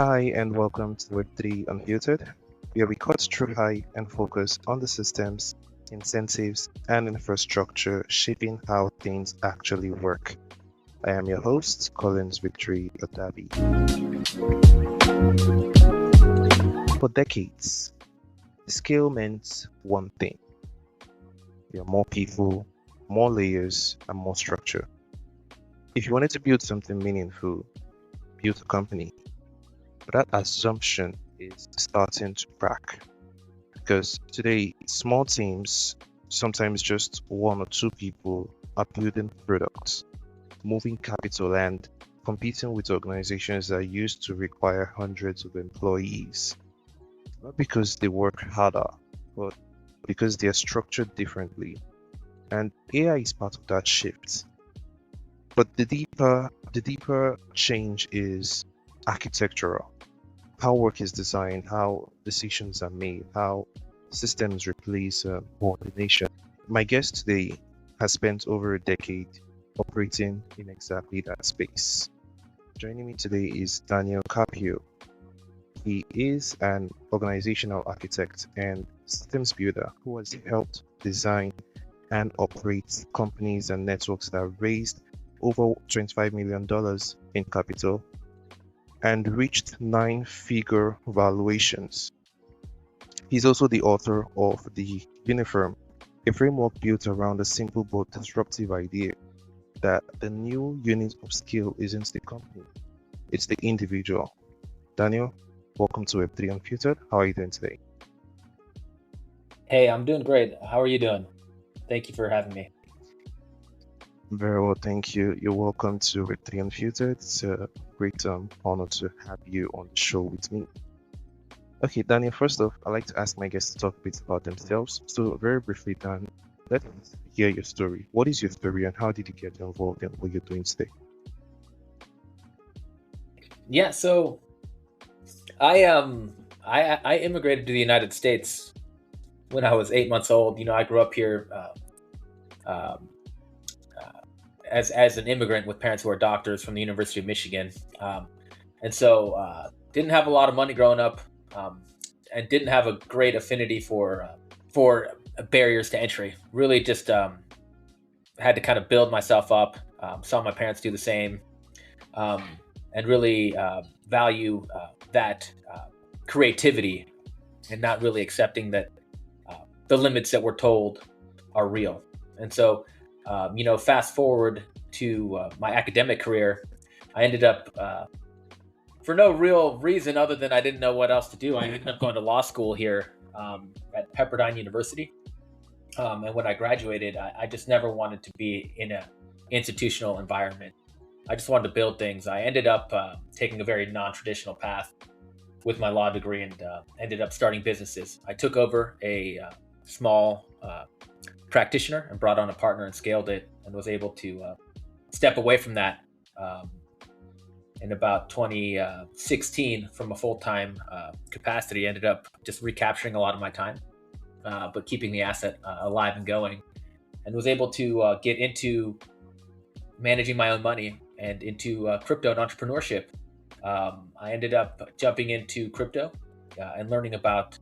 Hi, and welcome to Web3 Unfiltered, where we cut through high and focus on the systems, incentives, and infrastructure shaping how things actually work. I am your host, Collins Victory Odabi. For decades, scale meant one thing: there are more people, more layers, and more structure. If you wanted to build something meaningful, build a company. But that assumption is starting to crack because today, small teams, sometimes just one or two people, are building products, moving capital, and competing with organizations that used to require hundreds of employees. Not because they work harder, but because they are structured differently. And AI is part of that shift. But the deeper change is architectural. How work is designed, how decisions are made, how systems replace coordination. My guest today has spent over a decade operating in exactly that space. Joining me today is Daniel Carpio. He is an organizational architect and systems builder who has helped design and operate companies and networks that raised over $25 million in capital and reached nine-figure valuations. He's also the author of the Unifirm, a framework built around a simple but disruptive idea that the new unit of skill isn't the company, it's the individual. Daniel, welcome to Web3 Unfiltered. How are you doing today? Hey, I'm doing great. How are you doing? Thank you for having me. Very well, thank you. You're welcome to Web3 Unfiltered. It's a great honor to have you on the show with me. Okay, Daniel, first off, I'd like to ask my guests to talk a bit about themselves. So, very briefly, Dan, let's hear your story. What is your story and how did you get involved in what you're doing today? Yeah, so I immigrated to the United States when I was 8 months old. I grew up here um, as an immigrant with parents who are doctors from the University of Michigan, and so didn't have a lot of money growing up, and didn't have a great affinity for barriers to entry. Really, just had to kind of build myself up. Saw my parents do the same. Um, and really value that creativity and not really accepting that the limits that we're told are real. And so, fast forward to my academic career, I ended up, for no real reason other than I didn't know what else to do, I ended up going to law school here at Pepperdine University. And when I graduated, I just never wanted to be in an institutional environment. I just wanted to build things. I ended up taking a very non-traditional path with my law degree and ended up starting businesses. I took over a small practitioner and brought on a partner and scaled it and was able to step away from that in about 2016 from a full-time capacity. Ended up just recapturing a lot of my time, but keeping the asset alive and going, and was able to get into managing my own money and into crypto and entrepreneurship. I ended up jumping into crypto and learning about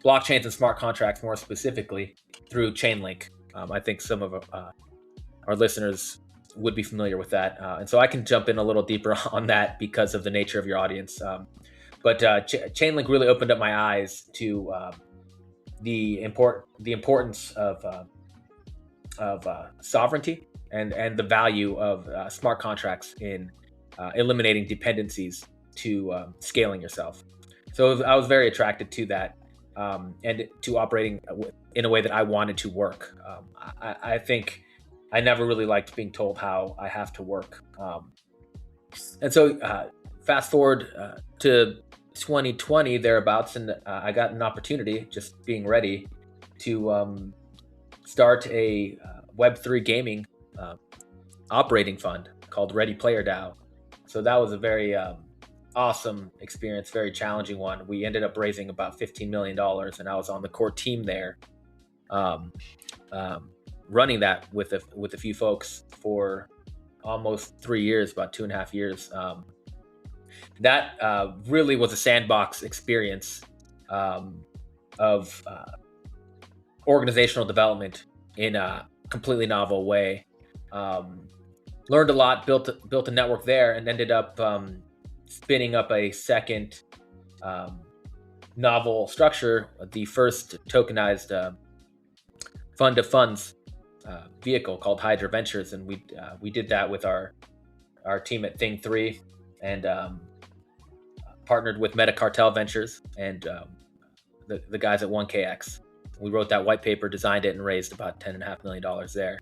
blockchains and smart contracts more specifically through Chainlink. I think some of our listeners would be familiar with that. And so I can jump in a little deeper on that because of the nature of your audience. But Chainlink really opened up my eyes to the importance of sovereignty and the value of smart contracts in eliminating dependencies to scaling yourself. So I was very attracted to that, and to operating in a way that I wanted to work. I think I never really liked being told how I have to work. And so fast forward to 2020 thereabouts, and I got an opportunity, just being ready, to start a Web3 gaming operating fund called Ready Player DAO. So that was a very awesome experience, very challenging one. We ended up raising about $15 million, and I was on the core team there, um, running that with a few folks for almost 3 years, about 2.5 years. that really was a sandbox experience of organizational development in a completely novel way. Learned a lot, built a network there, and ended up spinning up a second novel structure, the first tokenized fund of funds vehicle called Hydra Ventures, and we did that with our team at Thing 3, and partnered with Metacartel Ventures and the guys at 1KX. We wrote that white paper, designed it, and raised about $10.5 million there.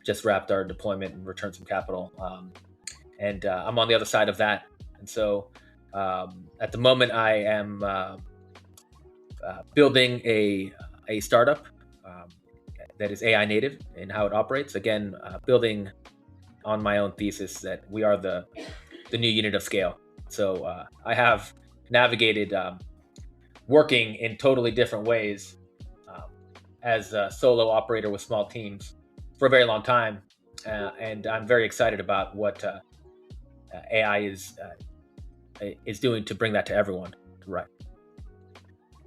Just wrapped our deployment and returned some capital. And I'm on the other side of that. And so at the moment, I am building a startup that is AI native in how it operates. Again, building on my own thesis that we are the new unit of scale. So I have navigated working in totally different ways as a solo operator with small teams for a very long time, and I'm very excited about what AI is doing to bring that to everyone. Right.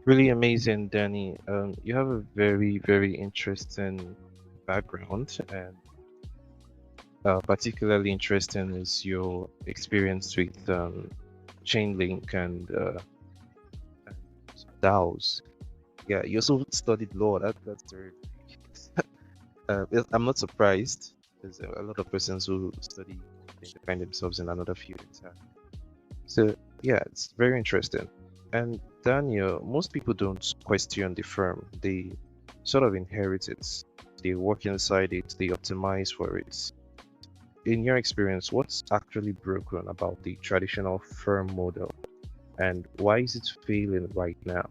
Really amazing, Danny. You have a very, very interesting background, and particularly interesting is your experience with Chainlink and DAOs. Yeah, you also studied law. That's very. I'm not surprised. There's a lot of persons who study, they find themselves in another field. So yeah, it's very interesting. And Daniel, most people don't question the firm. They sort of inherit it. They work inside it. They optimize for it. In your experience, what's actually broken about the traditional firm model, and why is it failing right now?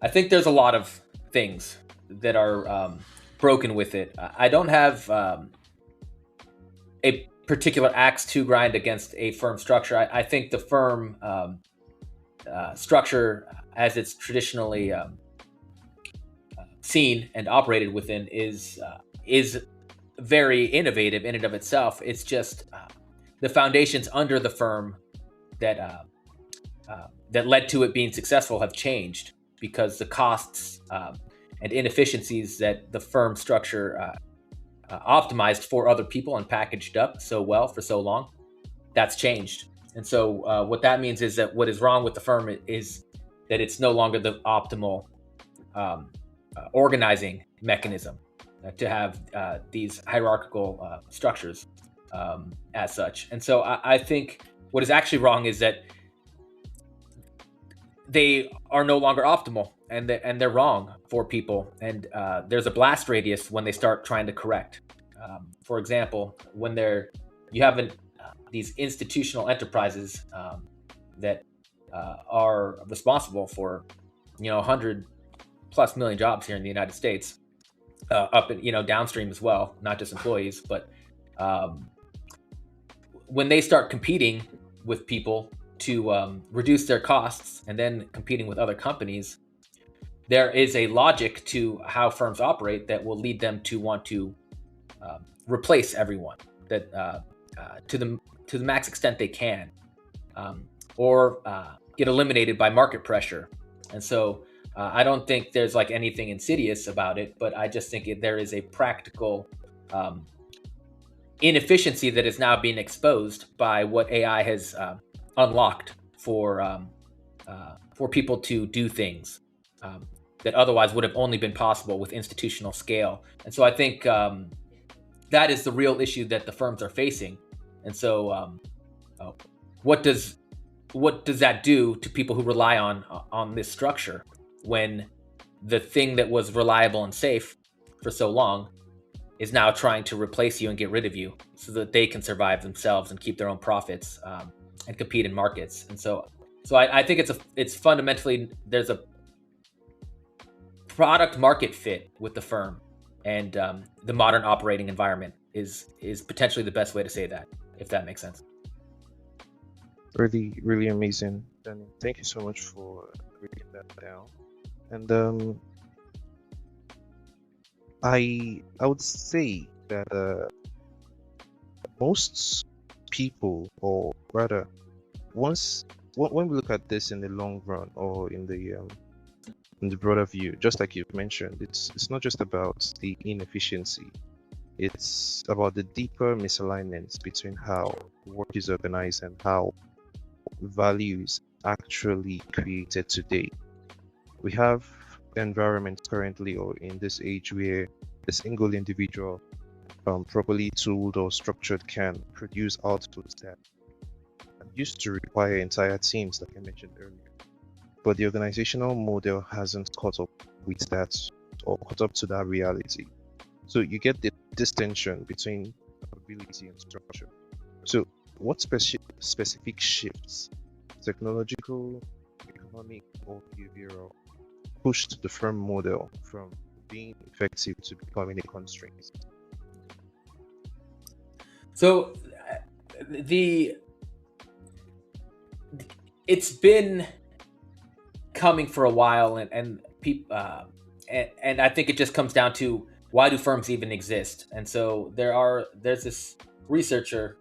I think there's a lot of things that are broken with it. I don't have a particular axe to grind against a firm structure. I think the firm structure, as it's traditionally seen and operated within, is very innovative in and of itself. It's just the foundations under the firm that that led to it being successful have changed, because the costs and inefficiencies that the firm structure optimized for other people and packaged up so well for so long, that's changed. And so what that means is that what is wrong with the firm is that it's no longer the optimal organizing mechanism to have these hierarchical structures as such. And so I think what is actually wrong is that they are no longer optimal, and they're wrong for people. And there's a blast radius when they start trying to correct. For example, when you have these institutional enterprises that are responsible for 100+ million jobs here in the United States, up in downstream as well, not just employees, but when they start competing with people to reduce their costs and then competing with other companies, there is a logic to how firms operate that will lead them to want to replace everyone that to the max extent they can, or get eliminated by market pressure. And so I don't think there's like anything insidious about it, but I just think there is a practical inefficiency that is now being exposed by what AI has unlocked for people to do things that otherwise would have only been possible with institutional scale. And so I think that is the real issue that the firms are facing. And so what does that do to people who rely on this structure, when the thing that was reliable and safe for so long is now trying to replace you and get rid of you so that they can survive themselves and keep their own profits and compete in markets? And so I think it's fundamentally, there's a product market fit with the firm, and the modern operating environment is potentially the best way to say that, if that makes sense. Really, really amazing, Danny. Thank you so much for breaking that down. And I would say that most people, or rather when we look at this in the long run or in the broader view, just like you've mentioned, it's not just about the inefficiency. It's about the deeper misalignments between how work is organized and how value is actually created today. We have environments currently or in this age where a single individual, properly tooled or structured, can produce outputs that used to require entire teams, like I mentioned earlier. But the organizational model hasn't caught up with that or caught up to that reality. So you get this tension between ability and structure. So what specific shifts, technological, economic, or behavioral, pushed the firm model from being effective to becoming a constraint? So it's been coming for a while, and people, and I think it just comes down to, why do firms even exist? And so there's this researcher,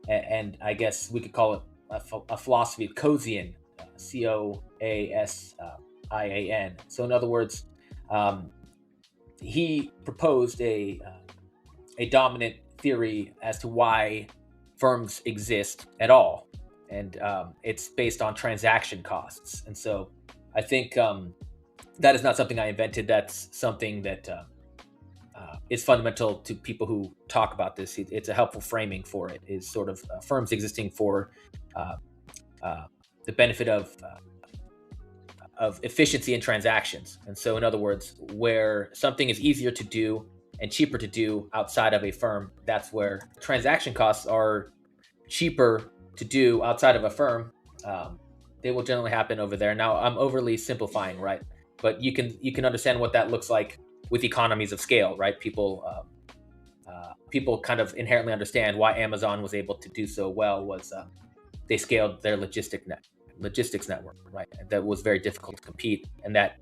and I guess we could call it a philosophy, Coasian, Coasian. So in other words, he proposed a dominant theory as to why firms exist at all, and it's based on transaction costs. And so I think that is not something I invented. That's something that is fundamental to people who talk about this. It's a helpful framing for it, is sort of firms existing for the benefit of efficiency in transactions. And so in other words, where something is easier to do and cheaper to do outside of a firm, that's where transaction costs are cheaper to do outside of a firm. They will generally happen over there. Now, I'm overly simplifying, right? But you can understand what that looks like with economies of scale, right? People kind of inherently understand why Amazon was able to do so well was they scaled their logistics network, right? That was very difficult to compete, and that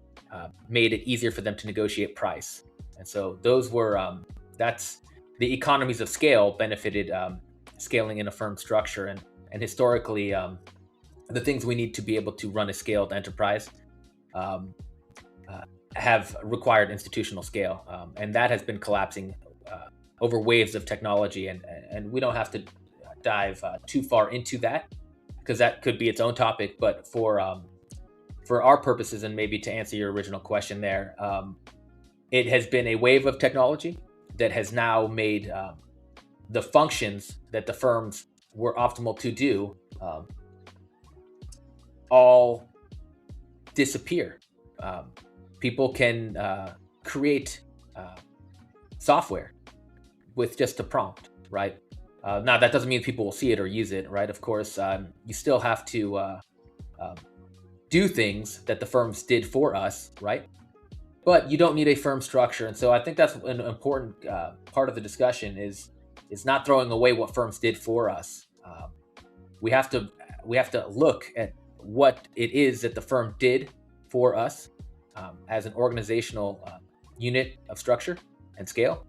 made it easier for them to negotiate price. And so those were that's the economies of scale benefited scaling in a firm structure, and historically the things we need to be able to run a scaled enterprise have required institutional scale, and that has been collapsing over waves of technology, and we don't have to dive too far into that, because that could be its own topic. But for our purposes, and maybe to answer your original question there, it has been a wave of technology that has now made the functions that the firms were optimal to do all disappear. People can create software with just a prompt, right? Now, that doesn't mean people will see it or use it, right? Of course, you still have to do things that the firms did for us, right? But you don't need a firm structure. And so I think that's an important part of the discussion is not throwing away what firms did for us. We have to look at what it is that the firm did for us as an organizational unit of structure and scale,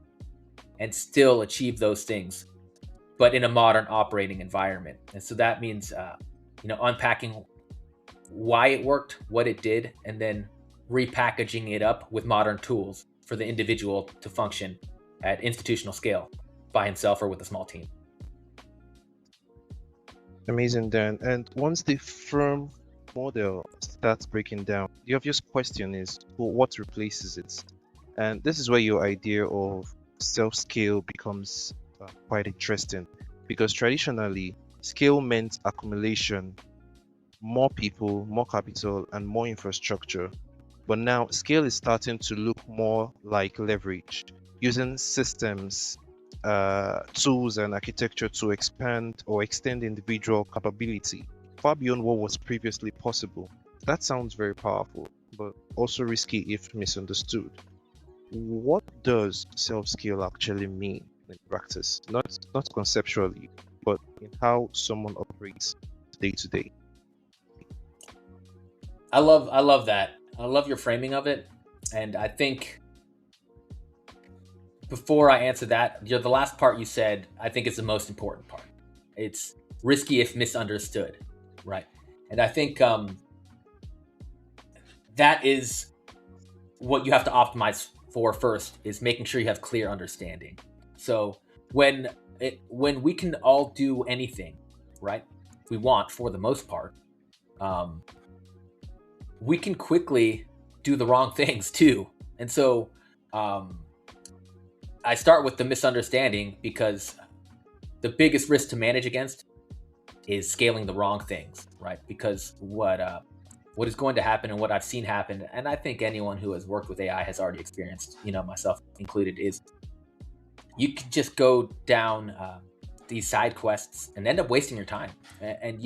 and still achieve those things, but in a modern operating environment. And so that means unpacking why it worked, what it did, and then repackaging it up with modern tools for the individual to function at institutional scale by himself or with a small team. Amazing, Dan. And once the firm model starts breaking down, the obvious question is, well, what replaces it? And this is where your idea of self-scale becomes quite interesting, because traditionally, scale meant accumulation, more people, more capital, and more infrastructure. But now, scale is starting to look more like leverage, using systems, tools, and architecture to expand or extend individual capability far beyond what was previously possible. That sounds very powerful, but also risky if misunderstood. What does self-scale actually mean in practice? Not conceptually, but in how someone operates day to day. I love that. I love your framing of it. And I think before I answer that, the last part you said, I think is the most important part. It's risky if misunderstood, right? And I think that is what you have to optimize for first, is making sure you have clear understanding. So when we can all do anything, right, we want, for the most part, we can quickly do the wrong things too. And so I start with the misunderstanding, because the biggest risk to manage against is scaling the wrong things, right? Because what is going to happen, and what I've seen happen, and I think anyone who has worked with AI has already experienced, myself included, is you can just go down these side quests and end up wasting your time. And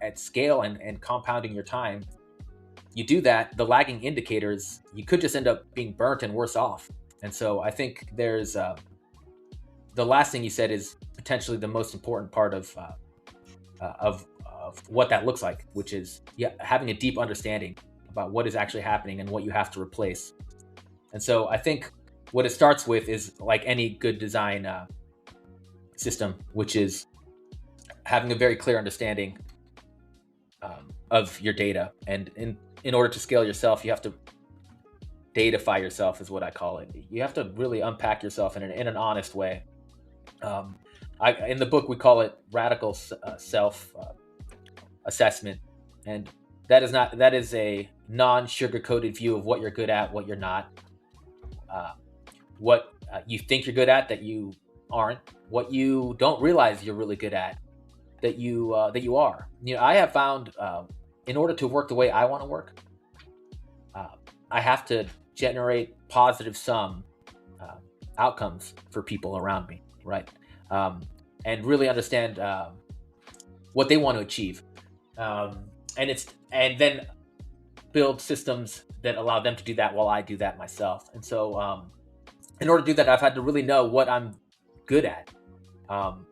at scale and compounding your time, you do that, the lagging indicators, you could just end up being burnt and worse off. And so I think there's the last thing you said is potentially the most important part of what that looks like, which is having a deep understanding about what is actually happening and what you have to replace. And so I think what it starts with is, like any good design system, which is having a very clear understanding of your data. And in order to scale yourself, you have to datafy yourself, is what I call it. You have to really unpack yourself in an honest way. In the book, we call it radical self assessment, and that is a non-sugar-coated view of what you're good at, what you're not, what you think you're good at that you aren't, what you don't realize you're really good at that you are. I have found in order to work the way I want to work, I have to generate positive sum outcomes for people around me, right? And really understand what they want to achieve, and then build systems that allow them to do that while I do that myself. And so in order to do that, I've had to really know what I'm good at,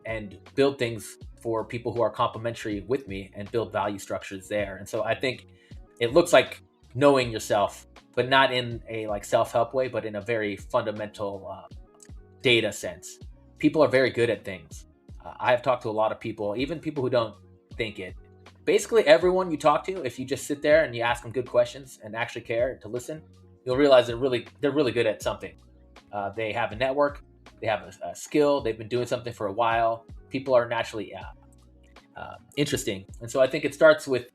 and build things for people who are complementary with me, and build value structures there. And so I think it looks like knowing yourself, but not in a self-help way, but in a very fundamental data sense. People are very good at things. I have talked to a lot of people, even people who don't think it. Basically, everyone you talk to, if you just sit there and you ask them good questions and actually care to listen, you'll realize they're really good at something. They have a network, they have a skill, they've been doing something for a while. People are naturally interesting. And so I think it starts with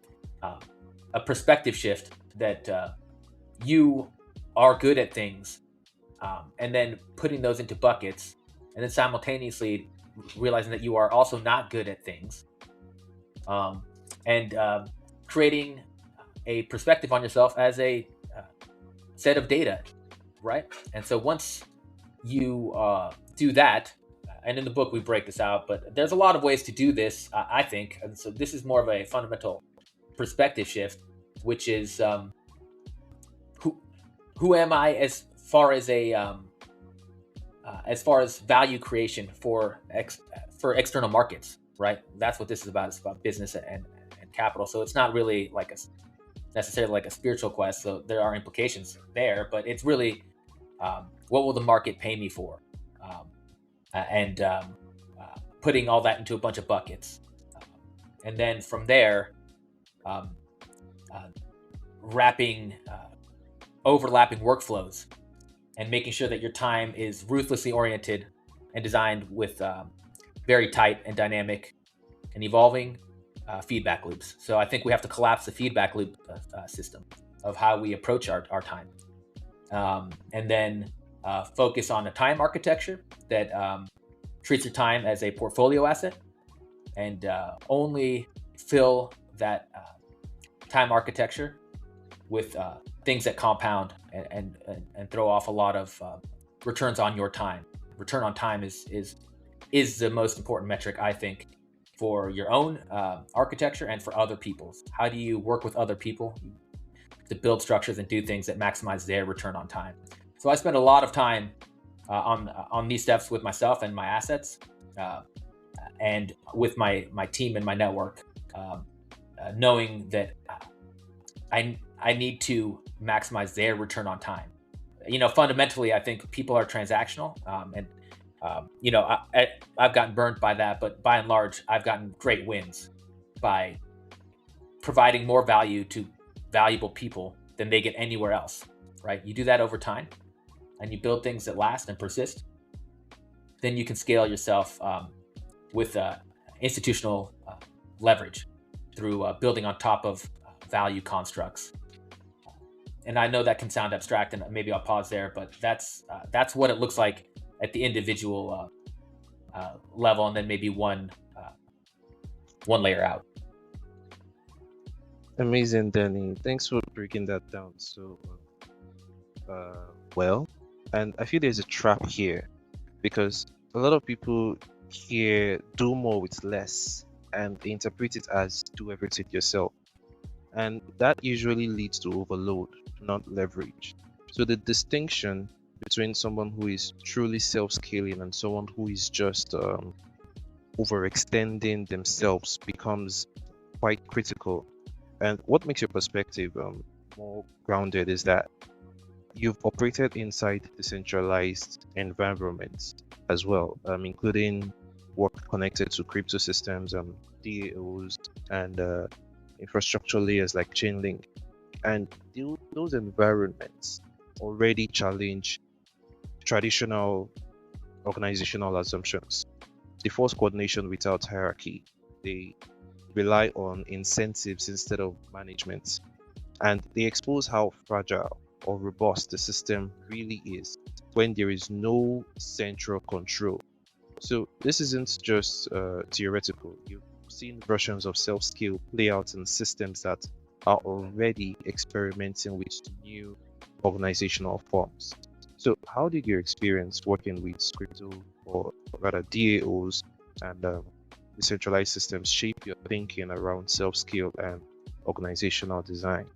a perspective shift that you are good at things, and then putting those into buckets, and then simultaneously realizing that you are also not good at things, and creating a perspective on yourself as a set of data, right? And so once you do that, and in the book we break this out, but there's a lot of ways to do this, I think. And so this is more of a fundamental perspective shift, which is who am I as far as value creation for external markets, right? That's what this is about. It's about business and capital. So it's not really necessarily like a spiritual quest. So there are implications there, but it's really what will the market pay me for, and putting all that into a bunch of buckets, and then from there, wrapping overlapping workflows, and making sure that your time is ruthlessly oriented and designed with very tight and dynamic and evolving feedback loops. So I think we have to collapse the feedback loop system of how we approach our time, and then focus on a time architecture that treats your time as a portfolio asset, and only fill that time architecture with things that compound and throw off a lot of returns on your time. Return on time is the most important metric, I think, for your own architecture and for other people's. How do you work with other people to build structures and do things that maximize their return on time? So I spend a lot of time on these steps with myself and my assets, and with my team and my network, knowing that I need to maximize their return on time. Fundamentally, I think people are transactional, I've gotten burnt by that, but by and large, I've gotten great wins by providing more value to valuable people than they get anywhere else, right? You do that over time and you build things that last and persist, then you can scale yourself with institutional leverage through building on top of value constructs. And I know that can sound abstract, and maybe I'll pause there, but that's what it looks like at the individual level, and then maybe one layer out. Amazing, Danny. Thanks for breaking that down so well. And I feel there's a trap here because a lot of people here do more with less and they interpret it as do everything yourself. And that usually leads to overload, not leverage. So the distinction between someone who is truly self-scaling and someone who is just overextending themselves becomes quite critical. And what makes your perspective more grounded is that you've operated inside decentralized environments as well, including work connected to crypto systems, DAOs, and infrastructure layers like Chainlink. And those environments already challenge traditional organizational assumptions. They force coordination without hierarchy. They rely on incentives instead of management. And they expose how fragile or robust the system really is when there is no central control. So this isn't just theoretical. You've seen versions of self-scale play out in systems that are already experimenting with new organizational forms. So how did your experience working with crypto or rather DAOs and decentralized systems shape your thinking around self-scale and organizational design?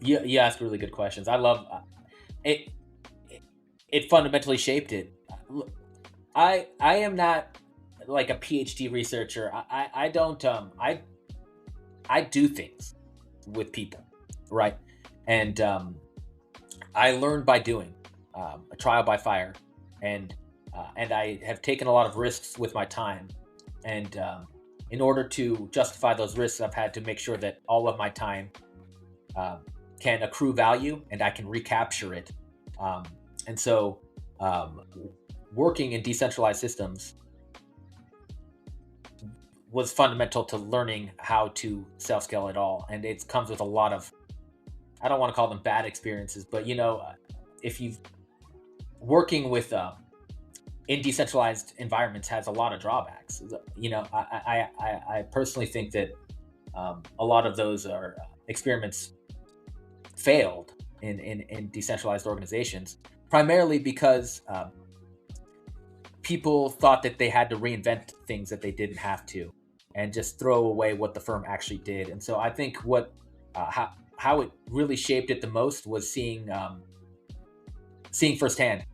You ask really good questions. I love it. It fundamentally shaped it. I am not like a PhD researcher. I don't I do things with people, right? And I learn by doing, a trial by fire, and I have taken a lot of risks with my time, and in order to justify those risks, I've had to make sure that all of my time can accrue value and I can recapture it. And so, working in decentralized systems was fundamental to learning how to self scale it all. And it comes with a lot of, I don't want to call them bad experiences, but if you've working with in decentralized environments has a lot of drawbacks. I personally think that a lot of those are experiments failed in decentralized organizations, primarily because people thought that they had to reinvent things that they didn't have to, and just throw away what the firm actually did. And so I think what how it really shaped it the most was seeing firsthand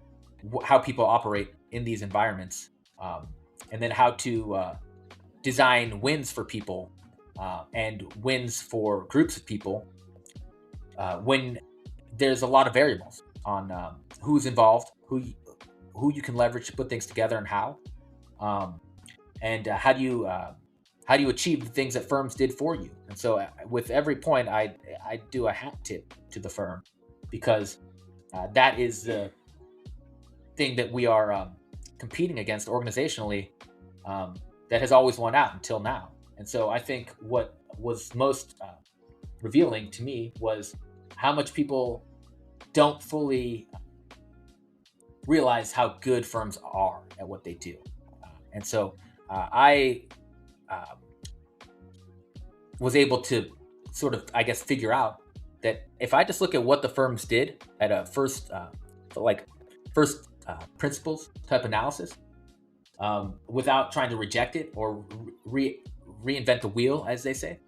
how people operate in these environments, and then how to design wins for people and wins for groups of people when there's a lot of variables on who's involved, who you can leverage to put things together, and how, and how do you achieve the things that firms did for you. And so with every point, I do a hat tip to the firm, because that is the thing that we are competing against organizationally, that has always won out until now. And so I think what was most revealing to me was how much people don't fully realize how good firms are at what they do. And so I was able to sort of, I guess, figure out that if I just look at what the firms did at a first principles type analysis, without trying to reject it or reinvent the wheel, as they say,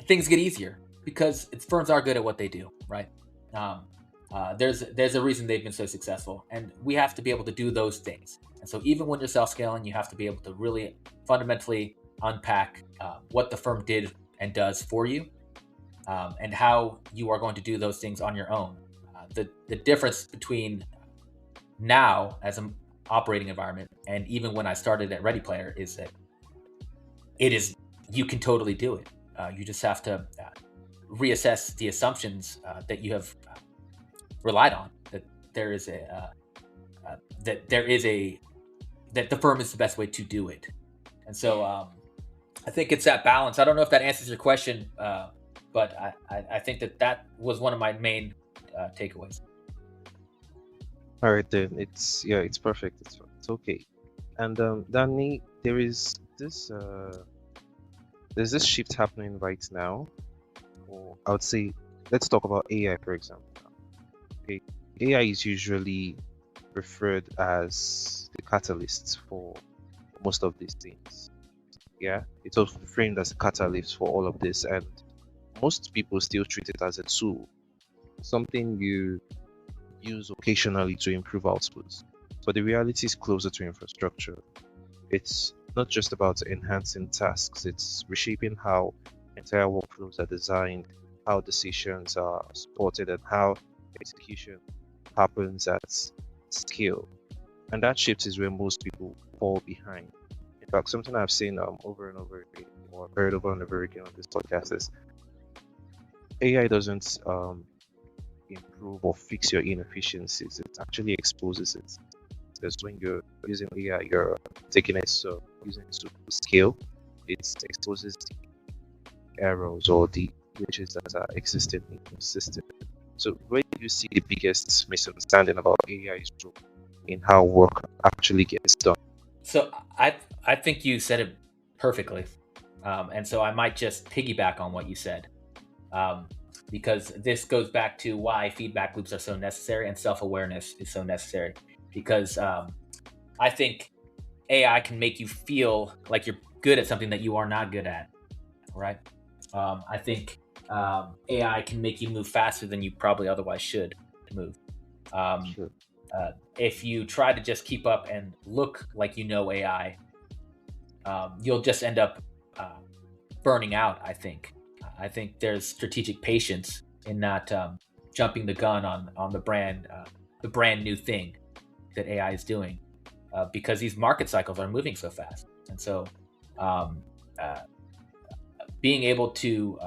things get easier because firms are good at what they do, right? There's a reason they've been so successful, and we have to be able to do those things. And so even when you're self-scaling, you have to be able to really fundamentally unpack what the firm did and does for you, and how you are going to do those things on your own. the difference between now as an operating environment and even when I started at Ready Player is that you can totally do it. You just have to reassess the assumptions that you have relied on. That there is that the firm is the best way to do it. And so I think it's that balance. I don't know if that answers your question, but I think that was one of my main takeaways. All right, then it's perfect. It's okay. And Danny, there's this shift happening right now, or I would say, let's talk about AI, for example. Okay, AI is usually referred as the catalyst for most of these things. Yeah, it's also framed as a catalyst for all of this, and most people still treat it as a tool, something you use occasionally to improve outputs. But the reality is closer to infrastructure. It's not just about enhancing tasks, it's reshaping how entire workflows are designed, how decisions are supported, and how execution happens at scale. And that shift is where most people fall behind. In fact, something I've seen over and over again, or heard over and over again on this podcast is AI doesn't improve or fix your inefficiencies, it actually exposes it. Because when you're using AI, you're taking it, so using it to scale, it exposes the errors or the glitches that are existing in your system. So where do you see the biggest misunderstanding about AI's role in how work actually gets done? So I think you said it perfectly, and so I might just piggyback on what you said, because this goes back to why feedback loops are so necessary and self-awareness is so necessary. Because I think AI can make you feel like you're good at something that you are not good at, right? I think AI can make you move faster than you probably otherwise should move. Sure. If you try to just keep up and look like you know AI, you'll just end up burning out. I think there's strategic patience in not jumping the gun on the brand new thing that AI is doing, because these market cycles are moving so fast, and so um, being able to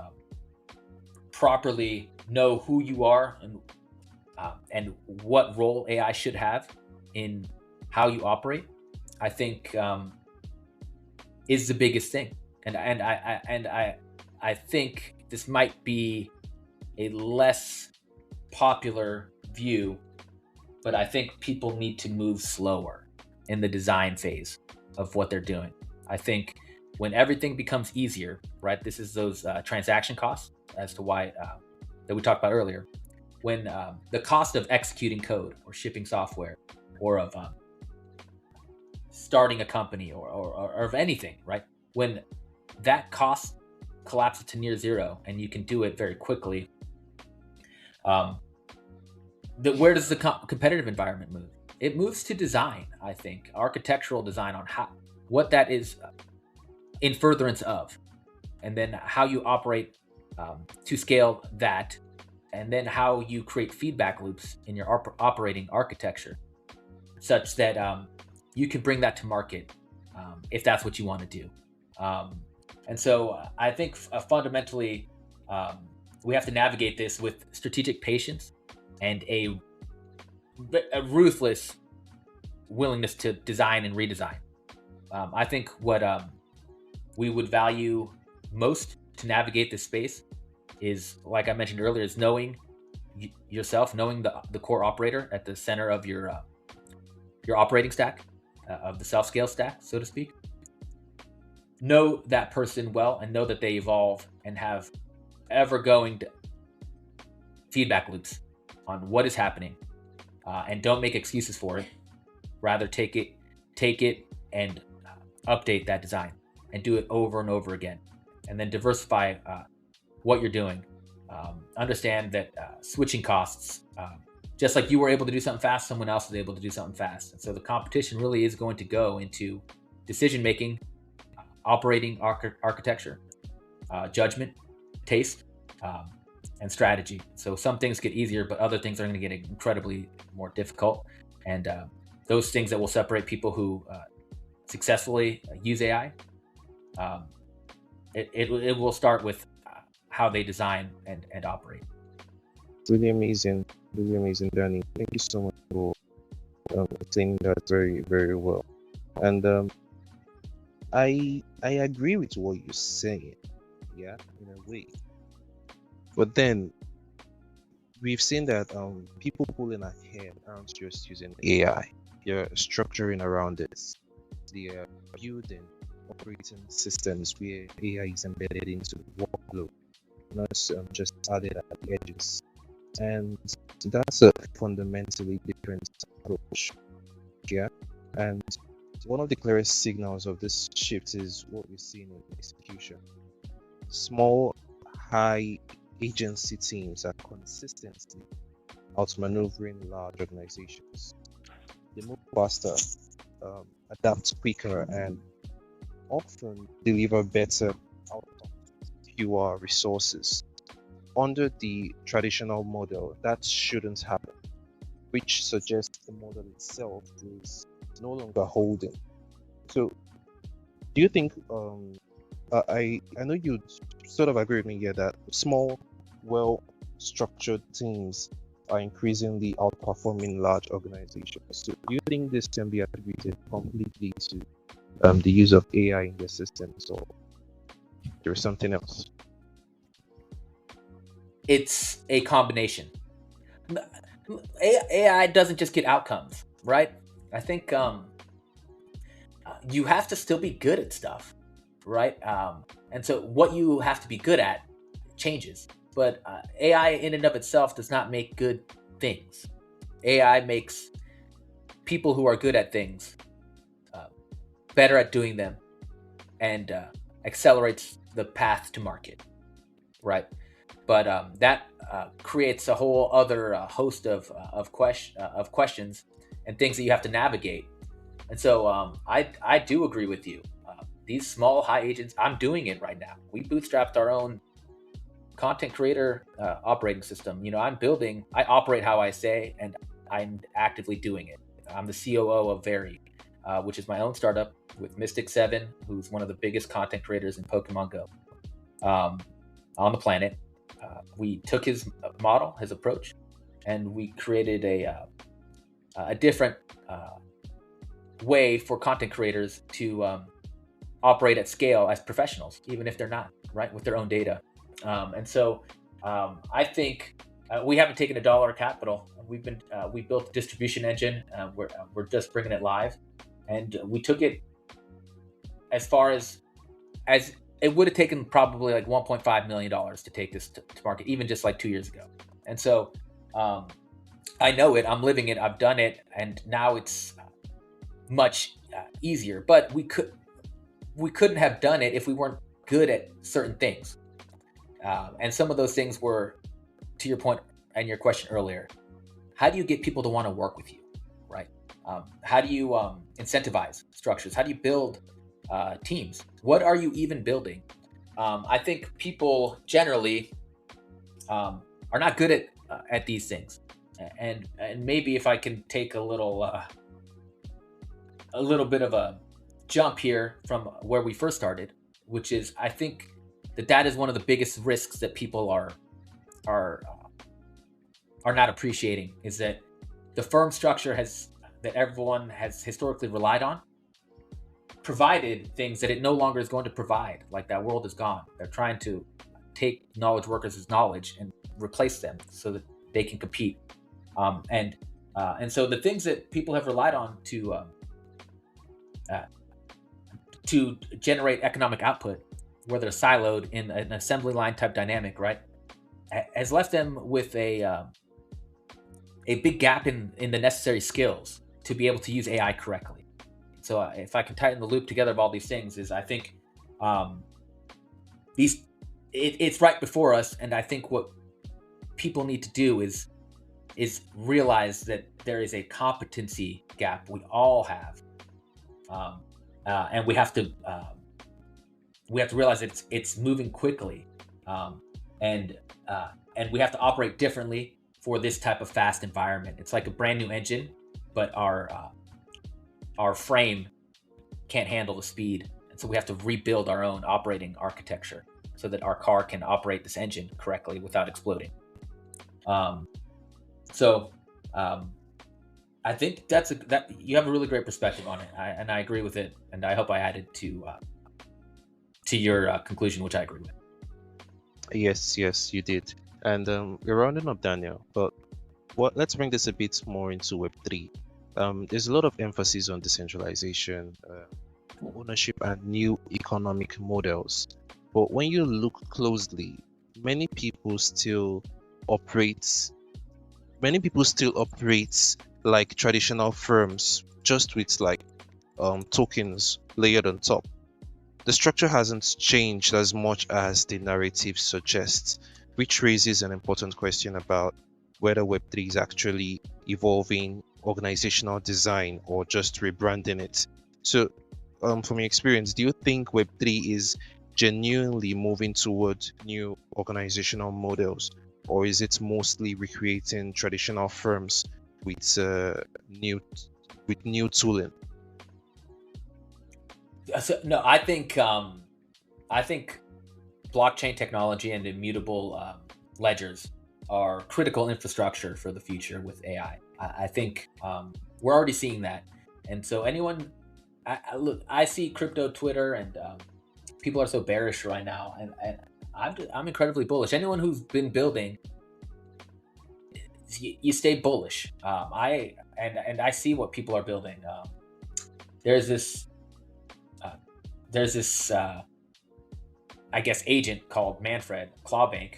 properly know who you are and what role AI should have in how you operate, I think is the biggest thing. I think this might be a less popular view, but I think people need to move slower in the design phase of what they're doing. I think when everything becomes easier, right? This is those transaction costs as to why that we talked about earlier. When the cost of executing code or shipping software or of starting a company or of anything, right? When that cost collapses to near zero and you can do it very quickly, where does the competitive environment move? It moves to design, I think, architectural design on what that is in furtherance of, and then how you operate to scale that, and then how you create feedback loops in your operating architecture such that you can bring that to market if that's what you want to do. And so I think fundamentally we have to navigate this with strategic patience and a ruthless willingness to design and redesign. I think what we would value most to navigate this space is, like I mentioned earlier, is knowing yourself, knowing the core operator at the center of your operating stack, of the self-scale stack, so to speak. Know that person well and know that they evolve and have ever-going feedback loops on what is happening, and don't make excuses for it. Rather, take it and update that design and do it over and over again, and then diversify what you're doing. Understand that switching costs, just like you were able to do something fast, someone else is able to do something fast. And so the competition really is going to go into decision making, operating architecture, judgment, taste, and strategy. So some things get easier, but other things are going to get incredibly more difficult. And those things that will separate people who successfully use AI, um, it will start with how they design and operate. Really amazing, Danny. Thank you so much for explaining that very, very well. And I agree with what you're saying, yeah, in a way. But then we've seen that people pulling ahead aren't just using AI; they're structuring around this. They're building operating systems where AI is embedded into the workflow, not just added at the edges. And that's a fundamentally different approach. Yeah. And one of the clearest signals of this shift is what we're seeing in execution. Small, high agency teams are consistently outmaneuvering large organizations. They move faster, adapt quicker, and often deliver better outcomes with fewer resources. Under the traditional model, that shouldn't happen, which suggests the model itself is no longer holding. So, do you think I know you sort of agree with me here that small, well-structured teams are increasingly outperforming large organizations. So, do you think this can be attributed completely to the use of AI in the systems, or there's something else? It's a combination. AI doesn't just get outcomes, right? I think you have to still be good at stuff, right? And so what you have to be good at changes. But AI in and of itself does not make good things. AI makes people who are good at things better at doing them, and accelerates the path to market, right? But that creates a whole other host of questions and things that you have to navigate. And so I do agree with you. These small high agents, I'm doing it right now. We bootstrapped our own content creator operating system. I operate how I say, and I'm actively doing it. I'm the COO of Very, which is my own startup with Mystic7, who's one of the biggest content creators in Pokemon Go on the planet. We took his model, his approach, and we created a different way for content creators to operate at scale as professionals, even if they're not, right, with their own data. And so I think we haven't taken $1 of capital. We built a distribution engine. We're just bringing it live, and we took it as far as it would have taken probably like $1.5 million to take this to market, even just like 2 years ago. And so I know it, I'm living it, I've done it, and now it's much easier. But we couldn't have done it if we weren't good at certain things. And some of those things were, to your point and your question earlier, how do you get people to want to work with you, right? How do you incentivize structures? How do you build teams? What are you even building? I think people generally are not good at these things, and maybe if I can take a little bit of a jump here from where we first started, which is I think that is one of the biggest risks that people are not appreciating, is that the firm structure that everyone has historically relied on provided things that it no longer is going to provide. Like, that world is gone. They're trying to take knowledge workers' knowledge and replace them so that they can compete. And so the things that people have relied on to generate economic output, where they're siloed in an assembly line type dynamic, right, has left them with a big gap in the necessary skills to be able to use AI correctly. So if I can tighten the loop together of all these things, is I think it's right before us, and I think what people need to do is realize that there is a competency gap we all have, and we have to realize that it's moving quickly, and and we have to operate differently for this type of fast environment. It's like a brand new engine, but our frame can't handle the speed, and so we have to rebuild our own operating architecture so that our car can operate this engine correctly without exploding. So I think that you have a really great perspective on it, and I agree with it, and I hope I added to your conclusion, which I agree with. Yes, you did. And we're rounding up, Daniel. But let's bring this a bit more into Web3. There's a lot of emphasis on decentralization, ownership, and new economic models. But when you look closely, many people still operate like traditional firms, just with like tokens layered on top. The structure hasn't changed as much as the narrative suggests, which raises an important question about whether Web3 is actually evolving organizational design or just rebranding it. So, from your experience, do you think Web3 is genuinely moving toward new organizational models, or is it mostly recreating traditional firms with new tooling? So, no, I think blockchain technology and immutable ledgers are critical infrastructure for the future with AI. I think we're already seeing that, and so anyone, look, I see crypto Twitter, and people are so bearish right now, and I'm incredibly bullish. Anyone who's been building, you stay bullish. I see what people are building. There's this I guess agent called Manfred Clawbank,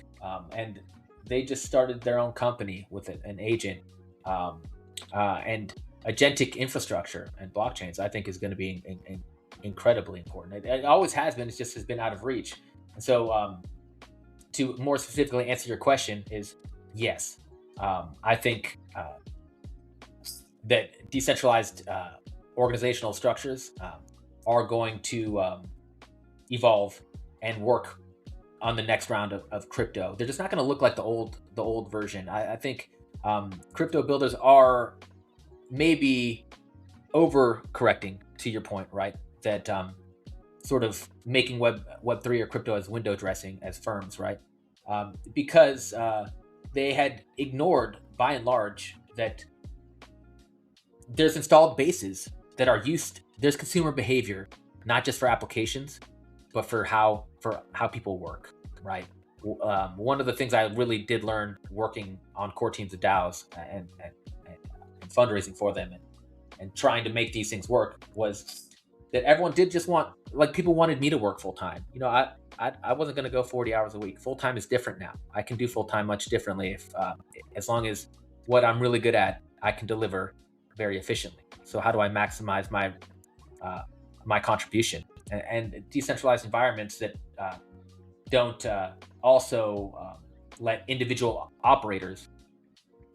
and they just started their own company with an agent, and agentic infrastructure and blockchains. I think is going to be incredibly important. It always has been. It just has been out of reach. And so, to more specifically answer your question, is yes. I think that decentralized organizational structures are going to evolve and work on the next round of crypto. They're just not going to look like the old version. I think crypto builders are maybe overcorrecting, to your point, right? That sort of making Web3 or crypto as window dressing as firms, right? Because they had ignored, by and large, that there's installed bases that are used. There's consumer behavior, not just for applications, but for how people work, right? One of the things I really did learn working on core teams of DAOs and fundraising for them and trying to make these things work was that everyone did just want, like, people wanted me to work full time. You know, I wasn't going to go 40 hours a week. Full time is different now. I can do full time much differently as long as what I'm really good at, I can deliver very efficiently. So how do I maximize my contribution? And decentralized environments that don't also let individual operators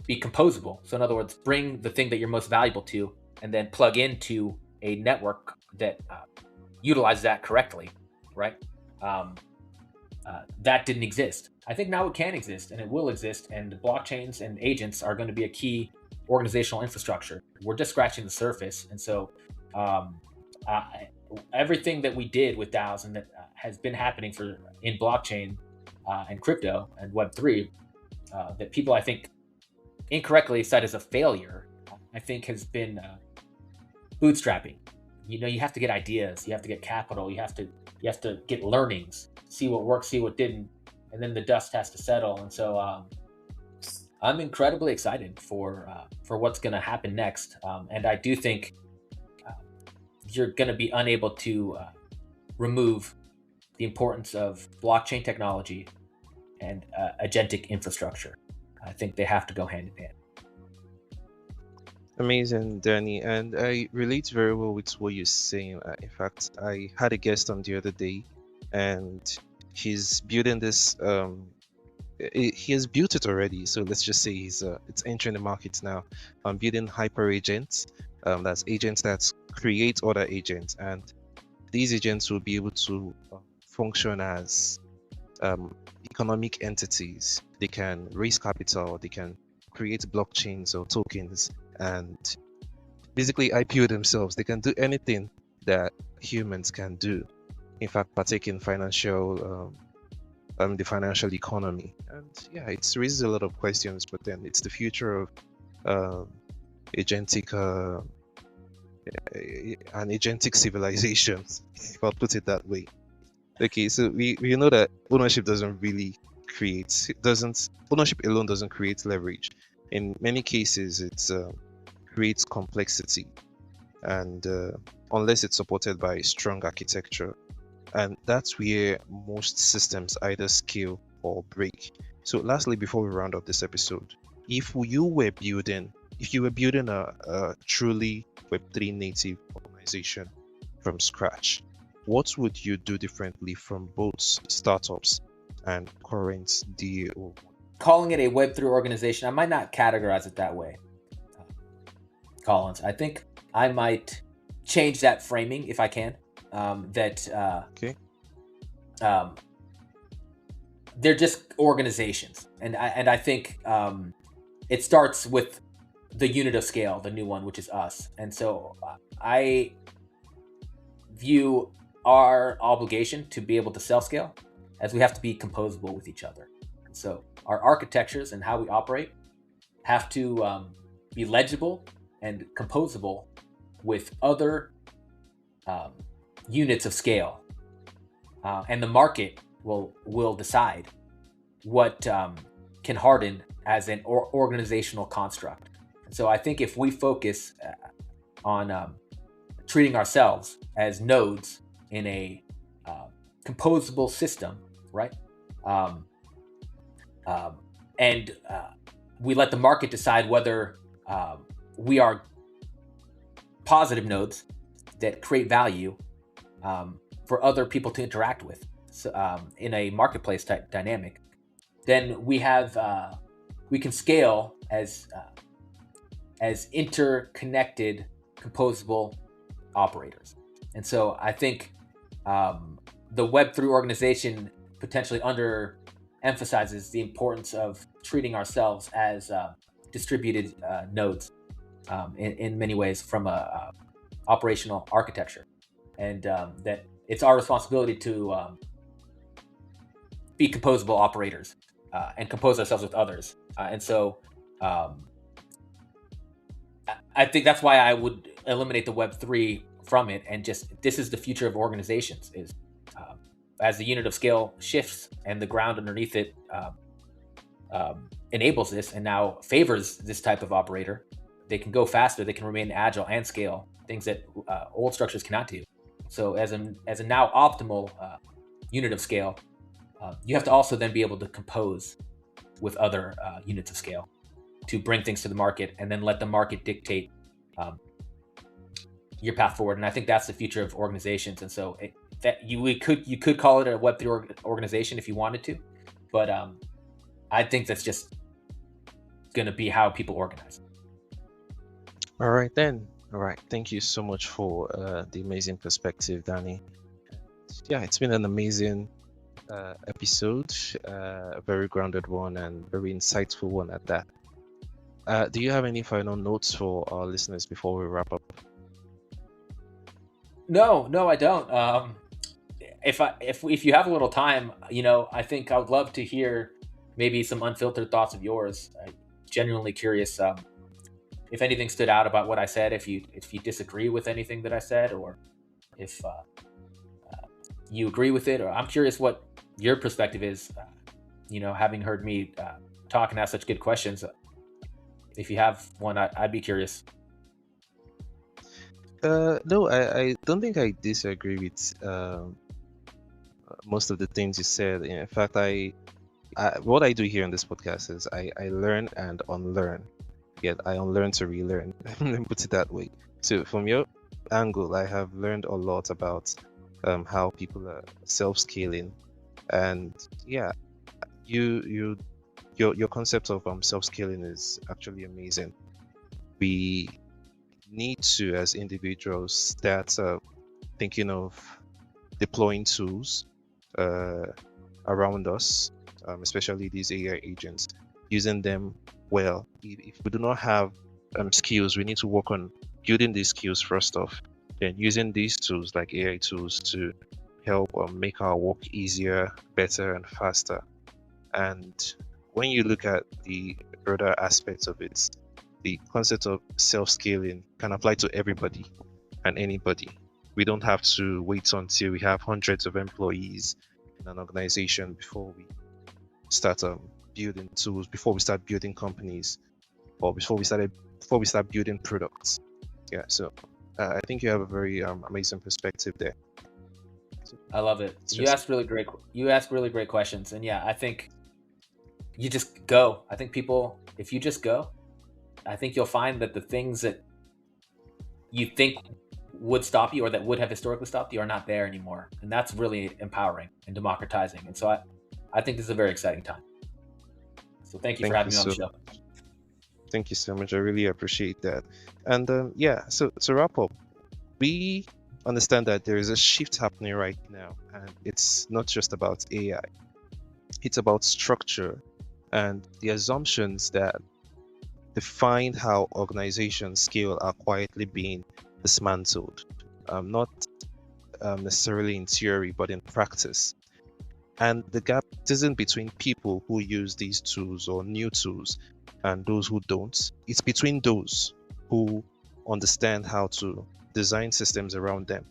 be composable. So in other words, bring the thing that you're most valuable to and then plug into a network that utilizes that correctly, right? That didn't exist. I think now it can exist and it will exist, and blockchains and agents are going to be a key organizational infrastructure. We're just scratching the surface. And so everything that we did with DAOs and that has been happening in blockchain and crypto and Web3 that people, I think, incorrectly cite as a failure, I think has been bootstrapping. You know, you have to get ideas, you have to get capital, you have to get learnings, see what worked, see what didn't, and then the dust has to settle. And so I'm incredibly excited for what's going to happen next. And I do think you're going to be unable to remove the importance of blockchain technology and agentic infrastructure. I think they have to go hand in hand. Amazing, Danny, and I relate very well with what you're saying. In fact, I had a guest on the other day, and he's building this. He has built it already, so let's just say it's entering the market now. I'm building hyper agents. That's agents that create other agents, and these agents will be able to function as economic entities. They can raise capital, they can create blockchains or tokens, and basically IPO themselves. They can do anything that humans can do. In fact, partake in the financial economy. And yeah, it raises a lot of questions, but then it's the future of agentic an agentic civilization, if I'll put it that way. Okay, so we know that ownership doesn't really ownership alone doesn't create leverage. In many cases, it creates complexity, and unless it's supported by strong architecture, and that's where most systems either scale or break. So lastly, before we round up this episode, if you were building a truly Web3 native organization from scratch, what would you do differently from both startups and current DAO? Calling it a Web3 organization, I might not categorize it that way, Collins. I think I might change that framing if I can. Okay. They're just organizations, and I think it starts with the unit of scale, the new one, which is us. And so I view our obligation to be able to self-scale as we have to be composable with each other. And so our architectures and how we operate have to be legible and composable with other units of scale. And the market will decide what can harden as an organizational construct. So I think if we focus on treating ourselves as nodes in a composable system, right? And we let the market decide whether we are positive nodes that create value for other people to interact with, so, in a marketplace type dynamic, then we can scale as interconnected, composable operators. And so I think the Web3 organization potentially underemphasizes the importance of treating ourselves as distributed nodes in many ways from a operational architecture, and that it's our responsibility to be composable operators and compose ourselves with others. And so I think that's why I would eliminate the Web3 from it, and just this is the future of organizations. Is as the unit of scale shifts and the ground underneath it enables this and now favors this type of operator, they can go faster, they can remain agile and scale things that old structures cannot do. So as a now optimal unit of scale, you have to also then be able to compose with other units of scale to bring things to the market, and then let the market dictate your path forward. And I think that's the future of organizations. And so you could call it a Web3 organization if you wanted to, but I think that's just going to be how people organize. All right then. All right. Thank you so much for the amazing perspective, Danny. Yeah, it's been an amazing episode, a very grounded one and very insightful one at that. Do you have any final notes for our listeners before we wrap up? No, I don't. If you have a little time, I think I would love to hear maybe some unfiltered thoughts of yours. I'm genuinely curious if anything stood out about what I said, if you disagree with anything that I said, or if you agree with it, or I'm curious what your perspective is, having heard me talk and ask such good questions. If you have one, I'd be curious. No, I don't think I disagree with most of the things you said. In fact, what I do here on this podcast is I learn and unlearn. Yet I unlearn to relearn. Let me put it that way. So from your angle, I have learned a lot about how people are self-scaling, and yeah, your concept of self-scaling is actually amazing. We need to, as individuals, start thinking of deploying tools, around us, especially these AI agents, using them well. If we do not have skills, we need to work on building these skills first off, then using these tools like AI tools to help make our work easier, better, and faster. And when you look at the broader aspects of it, the concept of self-scaling can apply to everybody and anybody. We don't have to wait until we have hundreds of employees in an organization before we start building tools, before we start building companies, or before we start building products. Yeah, so I think you have a very amazing perspective there. So I love it. You ask really great questions, and yeah, I think you just go. I think people, if you just go, I think you'll find that the things that you think would stop you or that would have historically stopped you are not there anymore, and that's really empowering and democratizing. And so I think this is a very exciting time. So thank you for having me on the show. Thank you so much. I really appreciate that. And yeah, so to wrap up, we understand that there is a shift happening right now, and it's not just about AI. It's about structure and the assumptions that define how organizations scale are quietly being dismantled, not necessarily in theory, but in practice. And the gap isn't between people who use these tools or new tools and those who don't. It's between those who understand how to design systems around them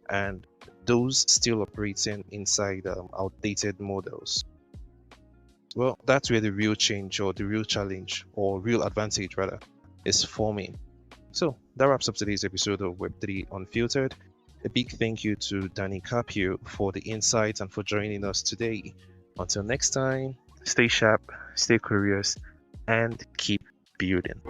and those still operating inside outdated models. Well, that's where the real change or the real challenge or real advantage rather is forming. So that wraps up today's episode of Web3 Unfiltered. A big thank you to Danny Carpio for the insights and for joining us today. Until next time, stay sharp, stay curious, and keep building.